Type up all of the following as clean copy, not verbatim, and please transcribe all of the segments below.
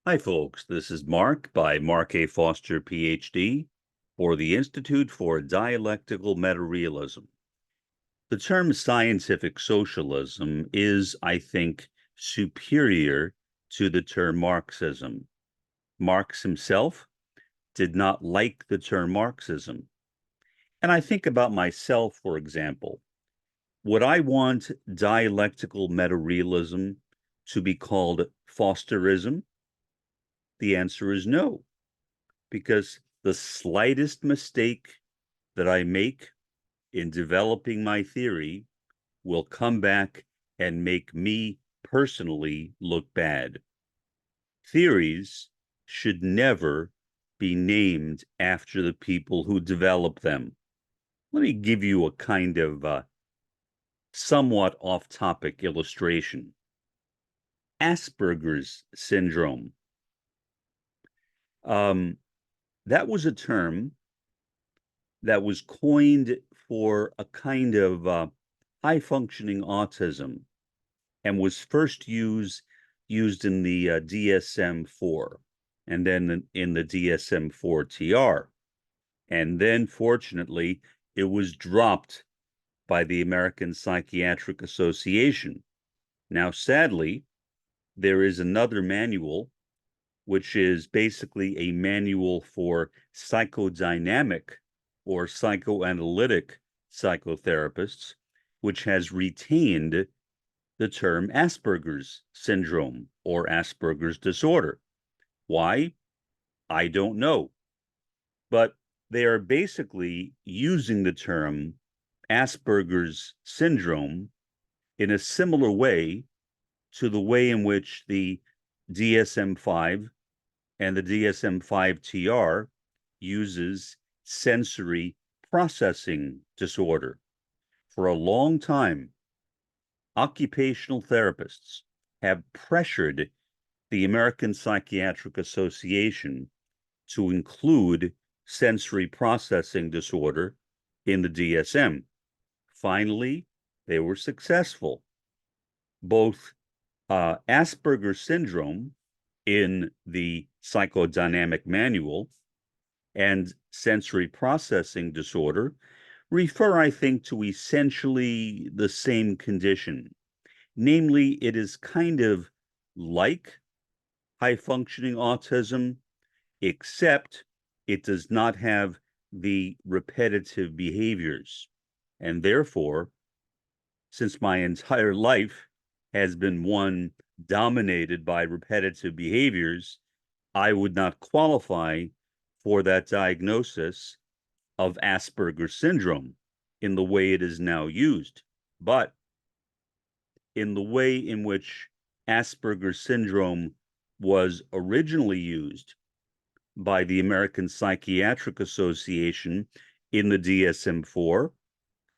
Hi, folks. This is Mark by Mark A. Foster, Ph.D., for the Institute for Dialectical Metarealism. The term scientific socialism is, I think, superior to the term Marxism. Marx himself did not like the term Marxism. And I think about myself, for example. Would I want dialectical metarealism to be called Fosterism? The answer is no, because the slightest mistake that I make in developing my theory will come back and make me personally look bad. Theories should never be named after the people who develop them. Let me give you a kind of somewhat off-topic illustration. Asperger's syndrome. That was a term that was coined for a kind of high-functioning autism and was first used in the DSM-4 and then in the DSM-4-TR. And then, fortunately, it was dropped by the American Psychiatric Association. Now, sadly, there is another manual, which is basically a manual for psychodynamic or psychoanalytic psychotherapists, which has retained the term Asperger's syndrome or Asperger's disorder. Why? I don't know. But they are basically using the term Asperger's syndrome in a similar way to the way in which the DSM-5 and the DSM-5-TR uses sensory processing disorder. For a long time, occupational therapists have pressured the American Psychiatric Association to include sensory processing disorder in the DSM. Finally, they were successful. Both Asperger's syndrome in the psychodynamic manual and sensory processing disorder refer, I think, to essentially the same condition. Namely, it is kind of like high-functioning autism, except it does not have the repetitive behaviors. And therefore, since my entire life has been one dominated by repetitive behaviors, I would not qualify for that diagnosis of Asperger's syndrome in the way it is now used. But in the way in which Asperger's syndrome was originally used by the American Psychiatric Association in the DSM-4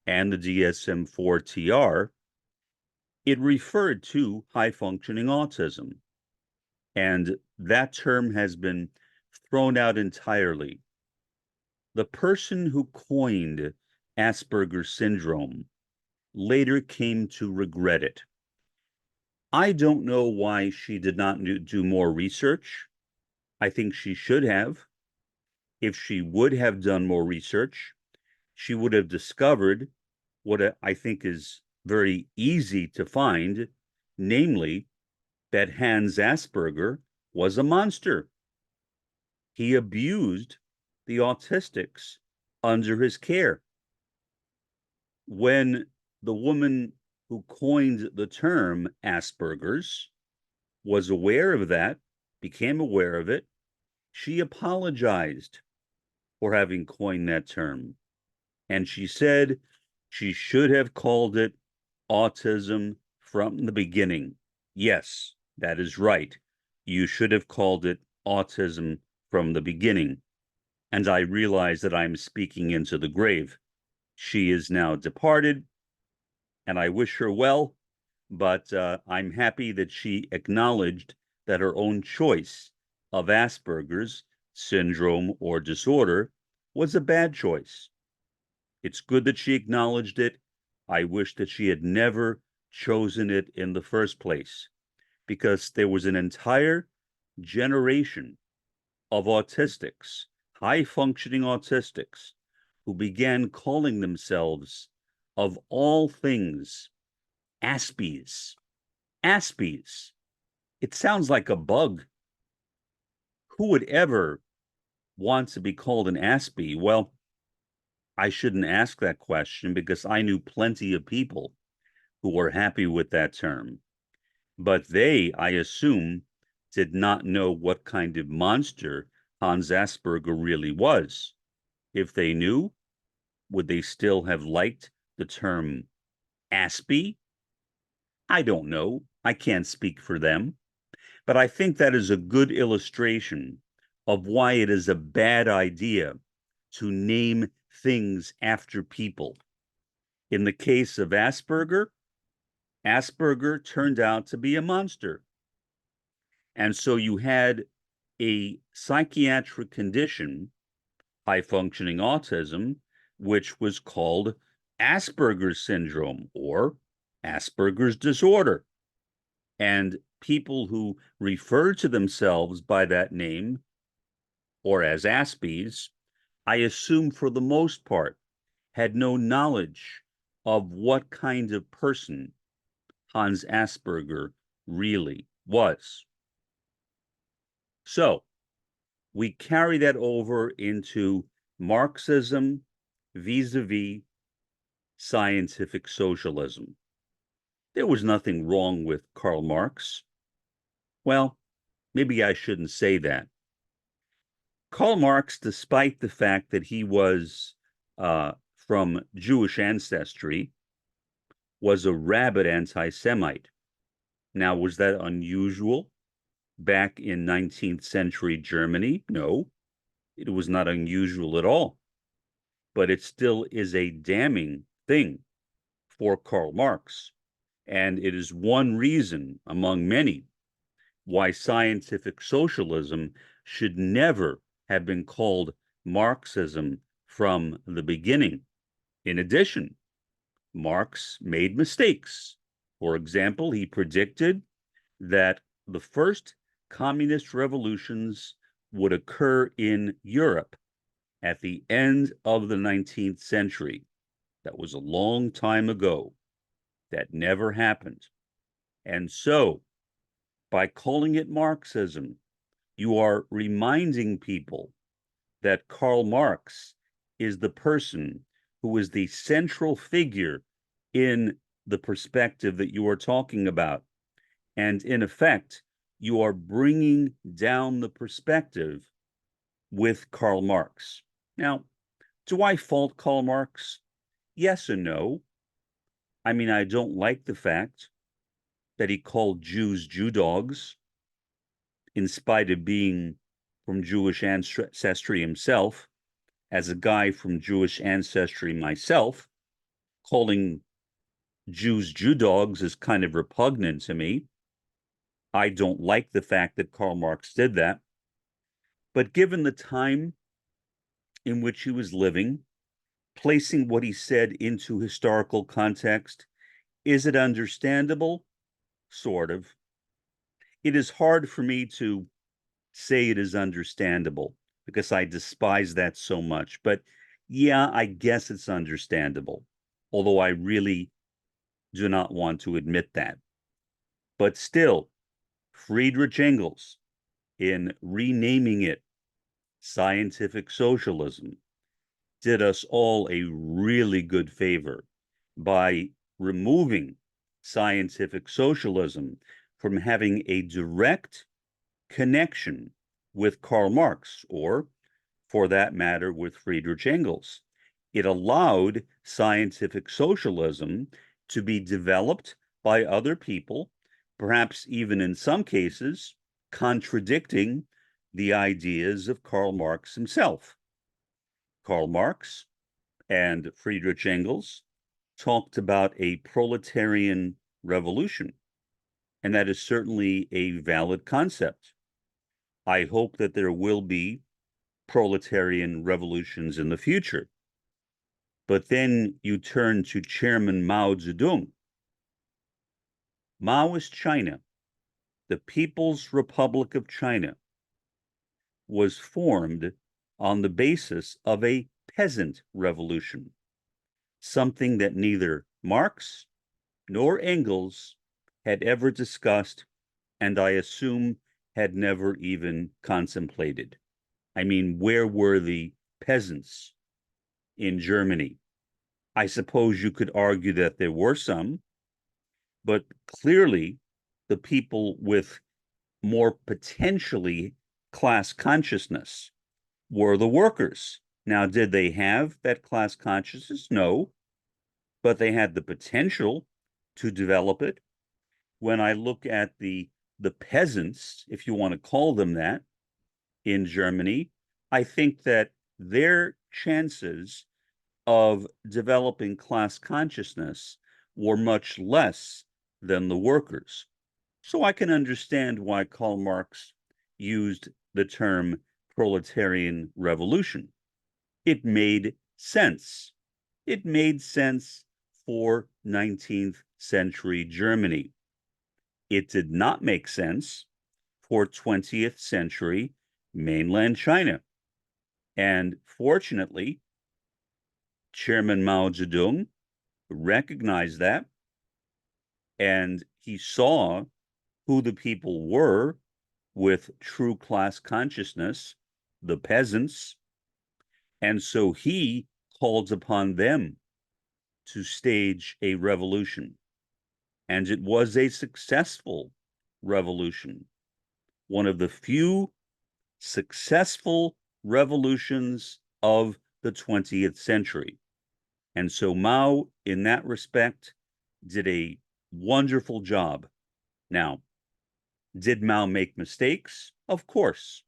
and the DSM-4-TR, it referred to high-functioning autism. And that term has been thrown out entirely. The person who coined Asperger's syndrome later came to regret it. I don't know why she did not do more research. I think she should have. If she would have done more research, she would have discovered what I think is very easy to find, namely that Hans Asperger was a monster. He abused the autistics under his care. When the woman who coined the term Asperger's was aware of that, became aware of it, she apologized for having coined that term. And she said she should have called it autism from the beginning. Yes, that is right. You should have called it autism from the beginning. And I realize that I'm speaking into the grave. She is now departed, and I wish her well, but I'm happy that she acknowledged that her own choice of Asperger's syndrome or disorder was a bad choice. It's good that she acknowledged it. I wish that she had never chosen it in the first place, because there was an entire generation of autistics, high-functioning autistics, who began calling themselves, of all things, Aspies. Aspies. It sounds like a bug. Who would ever want to be called an Aspie? Well, I shouldn't ask that question because I knew plenty of people who were happy with that term. But they, I assume, did not know what kind of monster Hans Asperger really was. If they knew, would they still have liked the term Aspie? I don't know. I can't speak for them. But I think that is a good illustration of why it is a bad idea to name things after people. In the case of Asperger, Asperger turned out to be a monster. And so you had a psychiatric condition, high functioning autism, which was called Asperger's syndrome or Asperger's disorder. And people who refer to themselves by that name or as Aspies, I assume for the most part, had no knowledge of what kind of person Hans Asperger really was. So we carry that over into Marxism vis-a-vis scientific socialism. There was nothing wrong with Karl Marx. Well, maybe I shouldn't say that. Karl Marx, despite the fact that he was from Jewish ancestry, was a rabid anti-Semite. Now, was that unusual back in 19th century Germany? No, it was not unusual at all. But it still is a damning thing for Karl Marx. And it is one reason among many why scientific socialism should never have been called Marxism from the beginning. In addition, Marx made mistakes. For example, he predicted that the first communist revolutions would occur in Europe at the end of the 19th century. That was a long time ago. That never happened. And so, by calling it Marxism, you are reminding people that Karl Marx is the person who is the central figure in the perspective that you are talking about. And in effect, you are bringing down the perspective with Karl Marx. Now, do I fault Karl Marx? Yes and no. I mean, I don't like the fact that he called Jews Jew dogs, in spite of being from Jewish ancestry himself. As a guy from Jewish ancestry myself, calling Jews Jew dogs is kind of repugnant to me. I don't like the fact that Karl Marx did that. But given the time in which he was living, placing what he said into historical context, is it understandable? Sort of. It is hard for me to say it is understandable because I despise that so much. But yeah, I guess it's understandable, although I really do not want to admit that. But still, Friedrich Engels, in renaming it scientific socialism, did us all a really good favor by removing scientific socialism from having a direct connection with Karl Marx, or for that matter, with Friedrich Engels. It allowed scientific socialism to be developed by other people, perhaps even in some cases contradicting the ideas of Karl Marx himself. Karl Marx and Friedrich Engels talked about a proletarian revolution, and that is certainly a valid concept. I hope that there will be proletarian revolutions in the future. But then you turn to Chairman Mao Zedong. Maoist China the People's Republic of China was formed on the basis of a peasant revolution, something that neither Marx nor Engels had ever discussed, and I assume had never even contemplated. I mean, where were the peasants in Germany? I suppose you could argue that there were some, but clearly the people with more potentially class consciousness were the workers. Now, did they have that class consciousness? No, but they had the potential to develop it. When I look at the peasants, if you want to call them that, in Germany, I think that their chances of developing class consciousness were much less than the workers. So I can understand why Karl Marx used the term proletarian revolution. It made sense. It made sense for 19th century Germany. It did not make sense for 20th century mainland China. And fortunately, Chairman Mao Zedong recognized that, and he saw who the people were with true class consciousness, the peasants, and so he called upon them to stage a revolution. And it was a successful revolution, one of the few successful revolutions of the 20th century. And so Mao, in that respect, did a wonderful job. Now, did Mao make mistakes? Of course.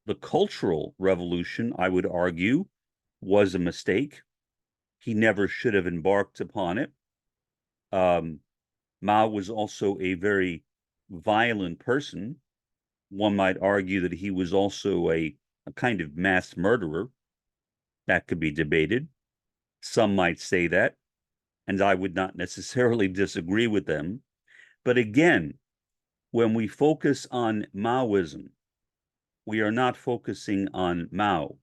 The Cultural Revolution, I would argue, was a mistake. He never should have embarked upon it. Mao was also a very violent person. One might argue that he was also a kind of mass murderer. That could be debated. Some might say that, and I would not necessarily disagree with them. But again, when we focus on Maoism, we are not focusing on Mao.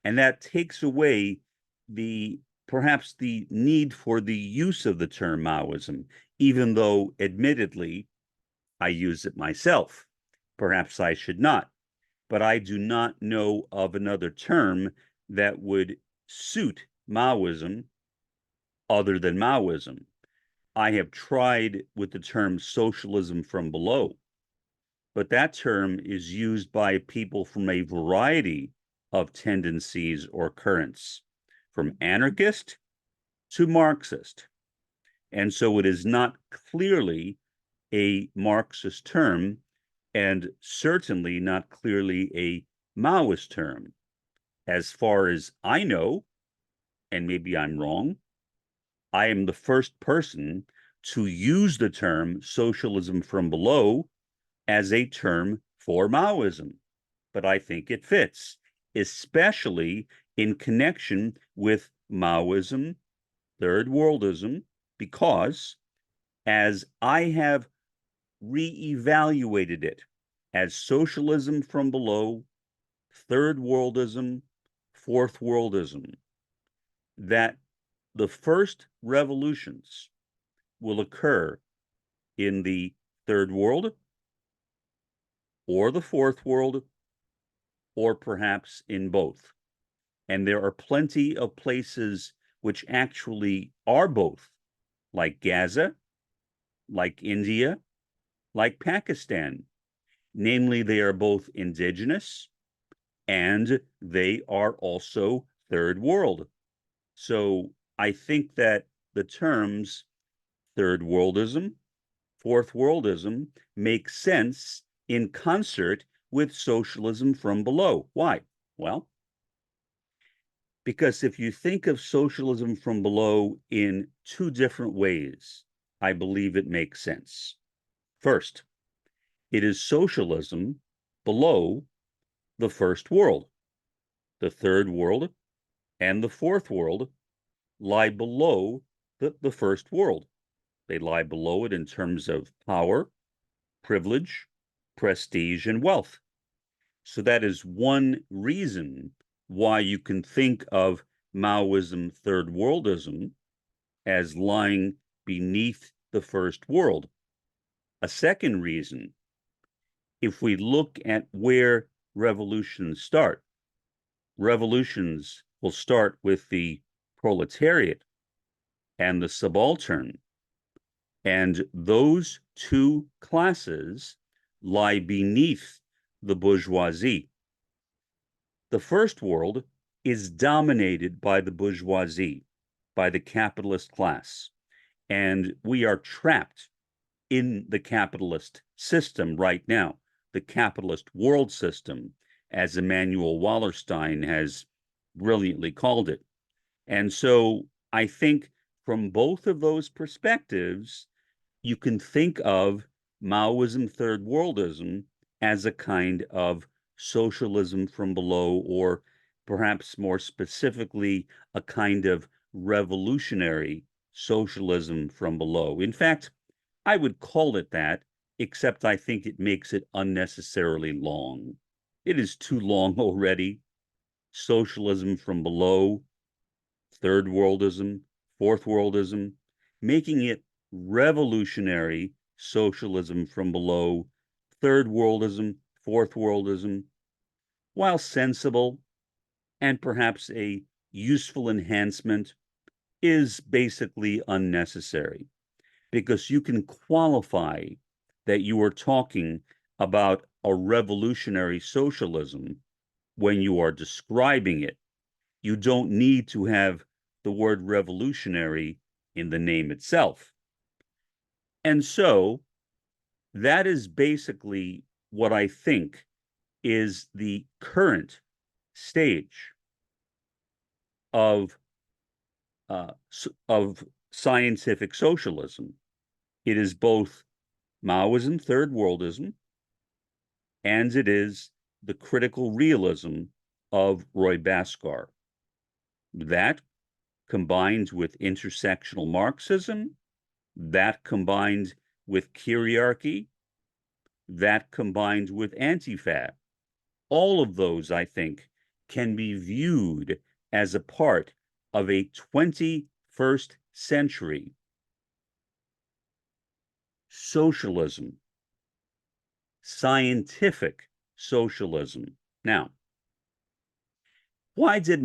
And that takes away perhaps the need for the use of the term Maoism, even though admittedly I use it myself. Perhaps I should not, but I do not know of another term that would suit Maoism other than Maoism. I have tried with the term socialism from below, but that term is used by people from a variety of tendencies or currents, from anarchist to Marxist. And so it is not clearly a Marxist term, and certainly not clearly a Maoist term. As far as I know, and maybe I'm wrong, I am the first person to use the term socialism from below as a term for Maoism, but I think it fits, especially in connection with Maoism, Third Worldism, because as I have reevaluated it as socialism from below, Third Worldism, Fourth Worldism, that the first revolutions will occur in the Third World or the Fourth World, or perhaps in both. And there are plenty of places which actually are both, like Gaza, like India, like Pakistan. Namely, they are both indigenous and they are also third world. So I think that the terms third worldism, fourth worldism make sense in concert with socialism from below. Why? Well, because if you think of socialism from below in two different ways, I believe it makes sense. First, it is socialism below the first world. The third world and the fourth world lie below the first world. They lie below it in terms of power, privilege, prestige, and wealth. So that is one reason why you can think of Maoism, third worldism, as lying beneath the first world. A second reason, if we look at where revolutions start, revolutions will start with the proletariat and the subaltern. And those two classes lie beneath the bourgeoisie. The first world is dominated by the bourgeoisie, by the capitalist class. And we are trapped in the capitalist system right now, the capitalist world system, as Immanuel Wallerstein has brilliantly called it. And so I think from both of those perspectives, you can think of Maoism, third worldism as a kind of socialism from below, or perhaps more specifically, a kind of revolutionary socialism from below. In fact, I would call it that, except I think it makes it unnecessarily long. It is too long already. Socialism from below, third worldism, fourth worldism, making it revolutionary socialism from below, third worldism, fourth worldism, while sensible and perhaps a useful enhancement, is basically unnecessary, because you can qualify that you are talking about a revolutionary socialism when you are describing it. You don't need to have the word revolutionary in the name itself. And so that is basically what I think is the current stage of scientific socialism. It is both Maoism, third worldism, and it is the critical realism of Roy Bhaskar. That combined with intersectional Marxism, that combined with kyriarchy, that combined with Antifa. All of those, I think, can be viewed as a part of a 21st century socialism, scientific socialism. Now, why did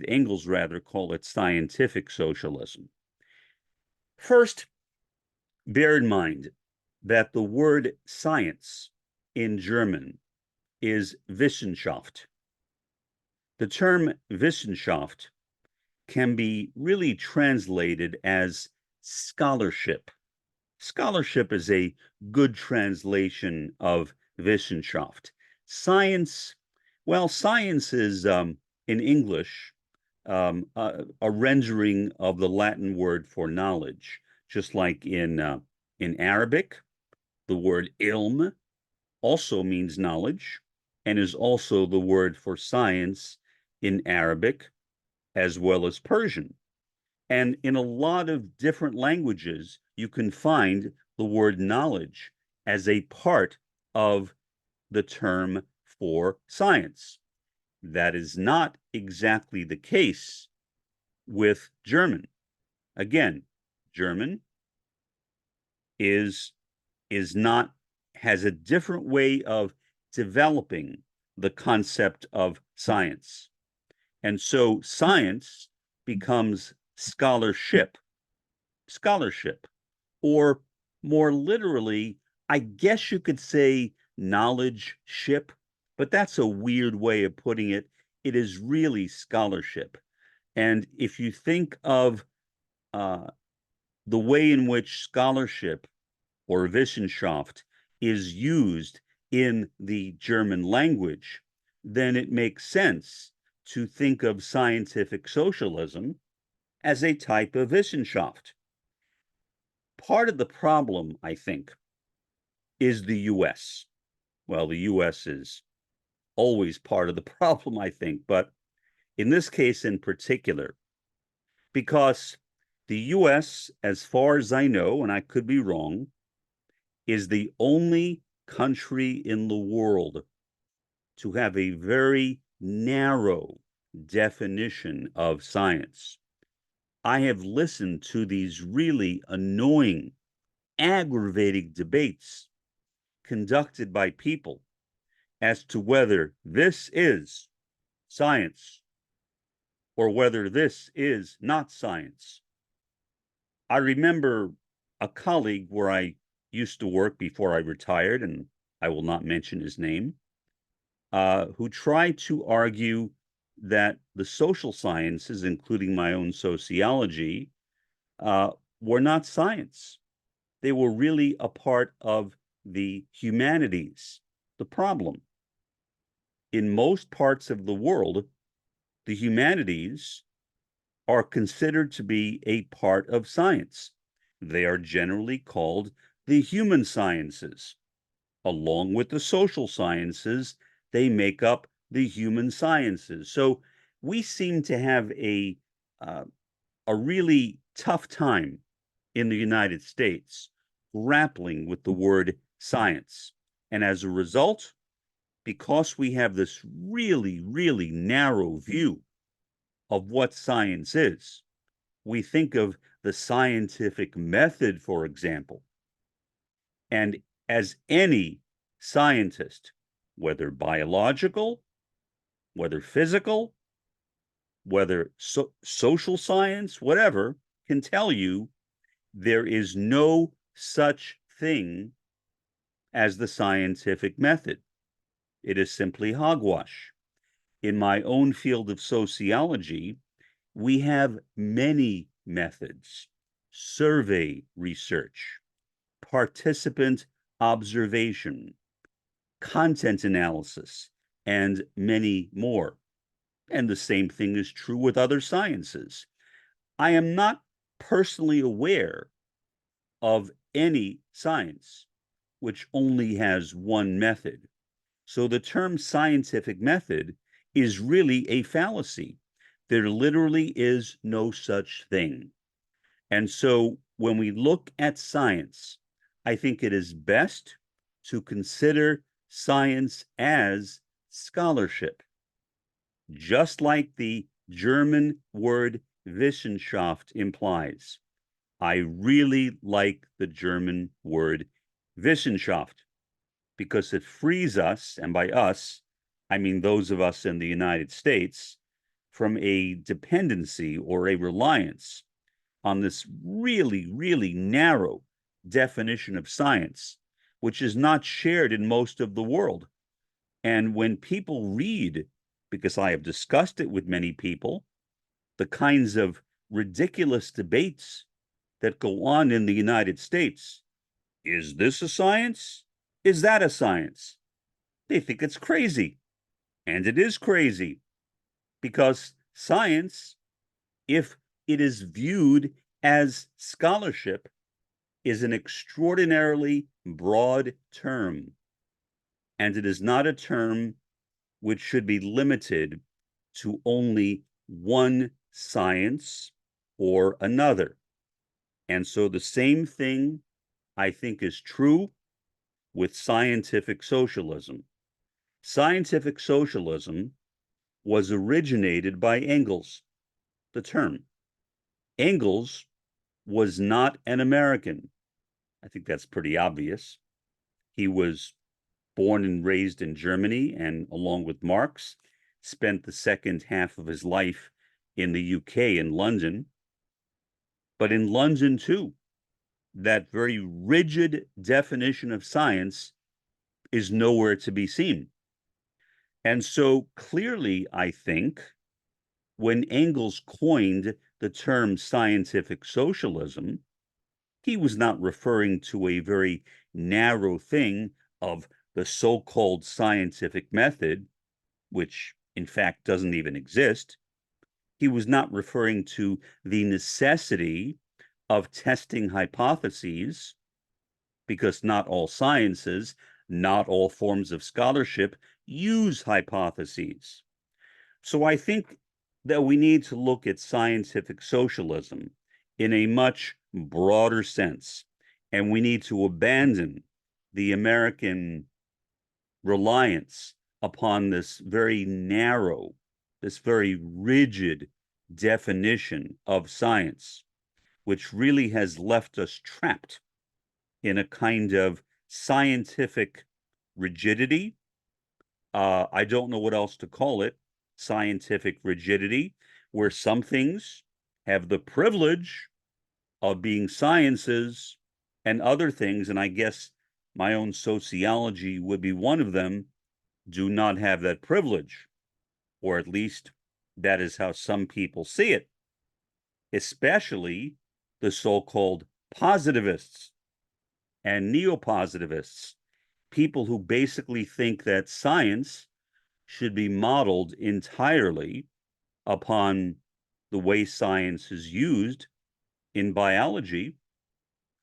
Engels rather call it scientific socialism? First, bear in mind that the word science in German is Wissenschaft. The term Wissenschaft can be really translated as scholarship. Scholarship is a good translation of Wissenschaft. Science, well, science is in English a rendering of the Latin word for knowledge, just like in Arabic, the word ilm also means knowledge and is also the word for science in Arabic as well as Persian. And in a lot of different languages, you can find the word knowledge as a part of the term for science. That is not exactly the case with German. Again, German has a different way of developing the concept of science. And so science becomes scholarship, or more literally, I guess you could say knowledge ship, but that's a weird way of putting it. It is really scholarship. And if you think of the way in which scholarship or Wissenschaft is used in the German language, then it makes sense to think of scientific socialism as a type of Wissenschaft. Part of the problem, I think, is the US. Well, the US is always part of the problem, I think, but in this case in particular, because the US, as far as I know, and I could be wrong, is the only country in the world to have a very narrow definition of science. I have listened to these really annoying, aggravating debates conducted by people as to whether this is science or whether this is not science. I remember a colleague where I used to work before I retired, and I will not mention his name, who tried to argue that the social sciences, including my own sociology, were not science. They were really a part of the humanities. The problem, in most parts of the world, the humanities are considered to be a part of science. They are generally called the human sciences. Along with the social sciences, they make up the human sciences. So we seem to have a really tough time in the United States grappling with the word science. And as a result, because we have this really, really narrow view of what science is, we think of the scientific method, for example. And as any scientist, whether biological, whether physical, whether social science, whatever, can tell you, there is no such thing as the scientific method. It is simply hogwash. In my own field of sociology, we have many methods: survey research, participant observation, content analysis, and many more. And the same thing is true with other sciences. I am not personally aware of any science which only has one method. So the term scientific method is really a fallacy. There literally is no such thing. And so when we look at science, I think it is best to consider science as scholarship. Just like the German word Wissenschaft implies. I really like the German word Wissenschaft because it frees us, and by us, I mean those of us in the United States, from a dependency or a reliance on this really, really narrow definition of science, which is not shared in most of the world. And when people read, because I have discussed it with many people, the kinds of ridiculous debates that go on in the United States, is this a science? Is that a science? They think it's crazy. And it is crazy because science, if it is viewed as scholarship, is an extraordinarily broad term. And it is not a term which should be limited to only one science or another. And so the same thing, I think, is true with scientific socialism. Scientific socialism was originated by Engels, the term. Engels was not an American. I think that's pretty obvious. He was born and raised in Germany, and along with Marx, spent the second half of his life in the UK, in London. But in London, too, that very rigid definition of science is nowhere to be seen. And so clearly, I think, when Engels coined the term scientific socialism, he was not referring to a very narrow thing of the so-called scientific method, which in fact doesn't even exist. He was not referring to the necessity of testing hypotheses, because not all sciences, not all forms of scholarship use hypotheses. So I think that we need to look at scientific socialism in a much broader sense, and we need to abandon the American reliance upon this very narrow, this very rigid definition of science, which really has left us trapped in a kind of scientific rigidity. I don't know what else to call it, scientific rigidity, where some things have the privilege of being sciences and other things, and I guess my own sociology would be one of them, do not have that privilege, or at least that is how some people see it, especially the so-called positivists and neo-positivists, people who basically think that science should be modeled entirely upon the way science is used in biology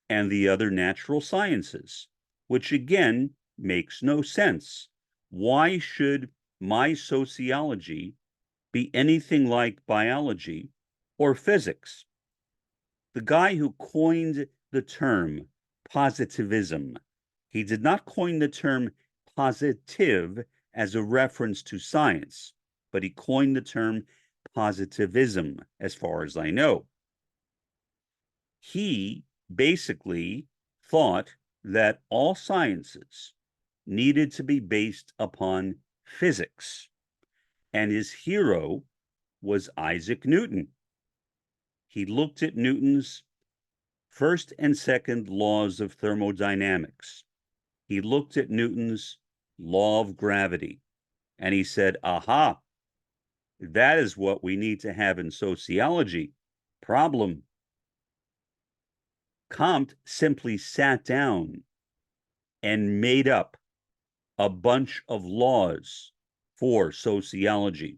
and the other natural sciences, which again makes no sense. Why should my sociology be anything like biology or physics? The guy who coined the term positivism, he did not coin the term positive as a reference to science, but he coined the term positivism, as far as I know. He basically thought that all sciences needed to be based upon physics, and his hero was Isaac Newton. He looked at Newton's first and second laws of thermodynamics. He looked at Newton's law of gravity, and he said, aha, that is what we need to have in sociology. Problem. Comte simply sat down and made up a bunch of laws for sociology.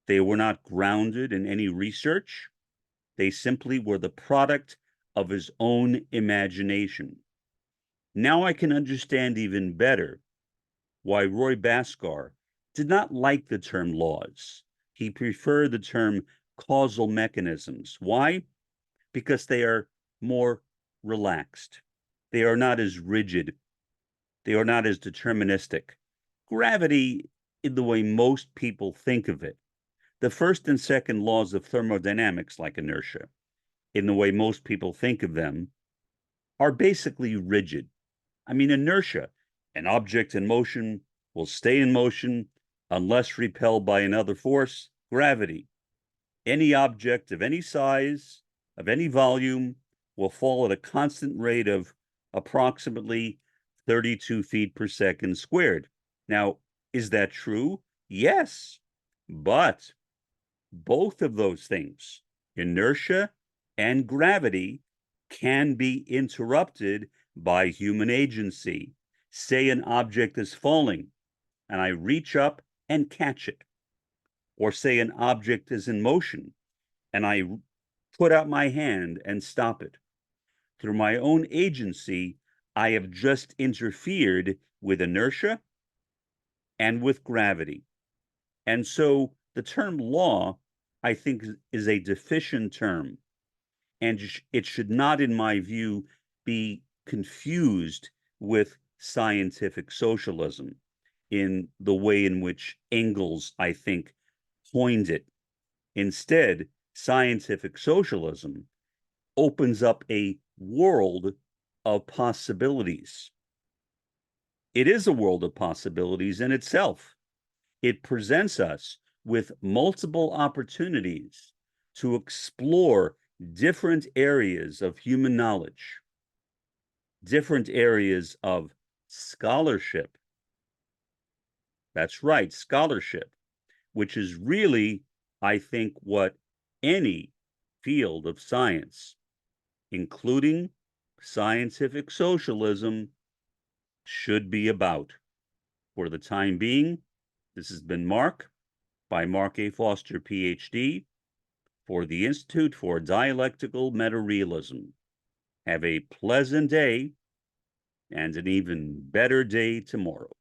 They were not grounded in any research. They simply were the product of his own imagination. Now I can understand even better why Roy Bhaskar did not like the term laws. He preferred the term causal mechanisms. Why? Because they are more relaxed. They are not as rigid. They are not as deterministic. Gravity, in the way most people think of it, the first and second laws of thermodynamics, like inertia, in the way most people think of them, are basically rigid. I mean, inertia, an object in motion will stay in motion unless repelled by another force, gravity. Any object of any size, of any volume, will fall at a constant rate of approximately 32 feet per second squared. Now, is that true? Yes, but both of those things, inertia and gravity, can be interrupted by human agency. Say an object is falling, and I reach up and catch it. Or say an object is in motion, and I put out my hand and stop it. Through my own agency, I have just interfered with inertia and with gravity. And so the term law, I think, is a deficient term. And it should not, in my view, be confused with scientific socialism in the way in which Engels, I think, coined it. Instead, scientific socialism opens up a world of possibilities. It is a world of possibilities in itself. It presents us with multiple opportunities to explore different areas of human knowledge, different areas of scholarship. That's right, scholarship, which is really, I think, what any field of science, including scientific socialism, should be about. For the time being, this has been Mark by Mark A. Foster, Ph.D., for the Institute for Dialectical Meta-Realism. Have a pleasant day and an even better day tomorrow.